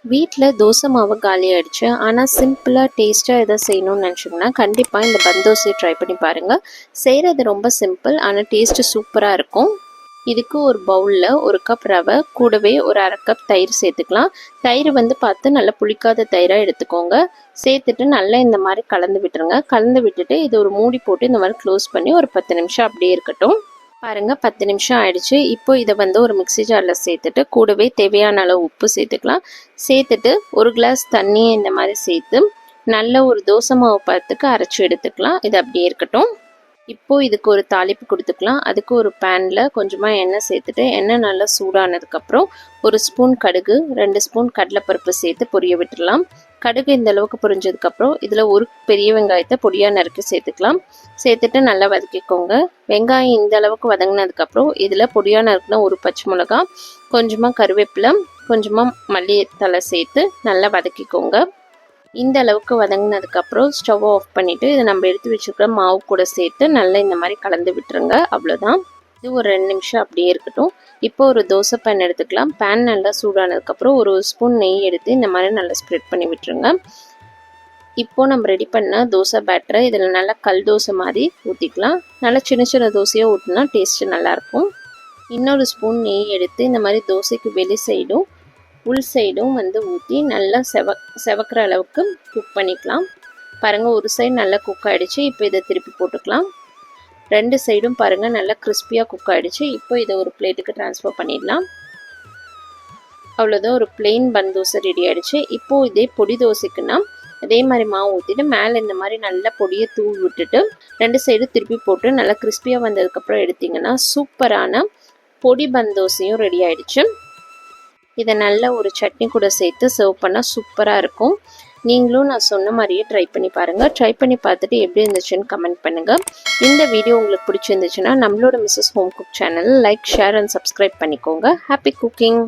வீட்டில் தோசை மாவு காலி ஆகிடுச்சு. ஆனால் சிம்பிளாக டேஸ்ட்டாக எதாவது செய்யணும்னு நினச்சிங்கன்னா கண்டிப்பாக இந்த பன் தோசையை ட்ரை பண்ணி பாருங்கள். செய்கிறது ரொம்ப சிம்பிள், ஆனால் டேஸ்ட்டு சூப்பராக இருக்கும். இதுக்கு ஒரு பவுலில் 1 கப் ரவை கூடவே ஒரு 1/2 கப் தயிர் சேர்த்துக்கலாம். தயிர் பார்த்து நல்லா புளிக்காத தயிராக எடுத்துக்கோங்க. சேர்த்துட்டு நல்லா இந்த மாதிரி கலந்து விட்டுருங்க. கலந்து விட்டுட்டு இது ஒரு மூடி போட்டு இந்த மாதிரி க்ளோஸ் பண்ணி ஒரு 10 நிமிஷம் அப்படியே இருக்கட்டும். பாருங்கள் 10 நிமிஷம் ஆயிடுச்சு. இப்போ இதை ஒரு மிக்ஸி ஜாரில் சேர்த்துட்டு கூடவே தேவையான அளவு உப்பு சேர்த்துக்கலாம். சேர்த்துட்டு ஒரு கிளாஸ் தண்ணியை இந்த மாதிரி சேர்த்து நல்ல ஒரு தோசை மாவு பதத்துக்கு அரைச்சி எடுத்துக்கலாம். இது அப்படியே இருக்கட்டும். இப்போது இதுக்கு ஒரு தாளிப்பு கொடுத்துக்கலாம். அதுக்கு ஒரு பேனில் கொஞ்சமாக எண்ணெய் சேர்த்துட்டு எண்ணெய் நல்லா சூடானதுக்கப்புறம் 1 ஸ்பூன் கடுகு 2 ஸ்பூன் கடலைப்பருப்பு சேர்த்து பொரிய விட்டுடலாம். கடுகு இந்த அளவுக்கு பொரிஞ்சதுக்கப்புறம் இதில் ஒரு பெரிய வெங்காயத்தை பொடியாக நறுக்கி சேர்த்துக்கலாம். சேர்த்துட்டு நல்லா வதக்கிக்கோங்க. வெங்காயம் இந்த அளவுக்கு வதங்கினதுக்கப்புறம் இதில் பொடியாக நறுக்கின ஒரு பச்சை மிளகா, கொஞ்சமாக கருவேப்பிலை, கொஞ்சமாக மல்லி தழை சேர்த்து நல்லா வதக்கிக்கோங்க. இந்த அளவுக்கு வதங்கினதுக்கப்புறம் ஸ்டவ் ஆஃப் பண்ணிவிட்டு இதை நம்ம எடுத்து வச்சுருக்கிற மாவு கூட சேர்த்து நல்லா இந்த மாதிரி கலந்து விட்டுருங்க. அவ்வளோதான். இது ஒரு 2 நிமிஷம் அப்படியே இருக்கட்டும். இப்போ ஒரு தோசை பேன் எடுத்துக்கலாம். பேன் நல்லா சூடானதுக்கப்புறம் ஒரு ஸ்பூன் நெய் எடுத்து இந்த மாதிரி நல்லா ஸ்ப்ரெட் பண்ணி விட்டுருங்க. இப்போது நம்ம ரெடி பண்ண தோசை பேட்டரை இதில் நல்லா கல் தோசை மாதிரி ஊற்றிக்கலாம். நல்லா சின்ன சின்ன தோசையாக ஊற்றினா டேஸ்ட்டு நல்லாயிருக்கும். இன்னொரு ஸ்பூன் நெய் எடுத்து இந்த மாதிரி தோசைக்கு வெளி சைடும் உள் சைடும் ஊற்றி நல்லா செவக்கிற அளவுக்கு குக் பண்ணிக்கலாம். பாருங்கள் ஒரு சைடு நல்லா குக் ஆகிடுச்சு. இப்போ இதை திருப்பி போட்டுக்கலாம். 2 சைடும் பாருங்கள் நல்லா கிறிஸ்பியாக குக் ஆகிடுச்சு. இப்போ இதை ஒரு பிளேட்டுக்கு ட்ரான்ஸ்ஃபர் பண்ணிடலாம். அவ்வளோதான், ஒரு பிளெயின் பன் தோசை ரெடி ஆகிடுச்சு. இப்போது இதே பொடி தோசைக்குன்னா அதே மாதிரி மாவு ஊற்றிட்டு மேலே இந்த மாதிரி நல்லா பொடியை தூவி விட்டுட்டு 2 சைடு திருப்பி போட்டு நல்லா கிறிஸ்பியாக வந்ததுக்கப்புறம் எடுத்திங்கன்னா சூப்பரான பொடி பன் தோசையும் ரெடி ஆகிடுச்சு. இதை நல்ல ஒரு சட்னி கூட சேர்த்து சர்வ் பண்ணால் சூப்பராக இருக்கும். நீங்களும் நான் சொன்ன மாதிரியே ட்ரை பண்ணி பாருங்கள். ட்ரை பண்ணி பார்த்துட்டு எப்படி இருந்துச்சுன்னு கமெண்ட் பண்ணுங்கள். இந்த வீடியோ உங்களுக்கு பிடிச்சிருந்துச்சுன்னா நம்மளோட Mrs home cook channel like, share and subscribe பண்ணிக்கோங்க. Happy cooking.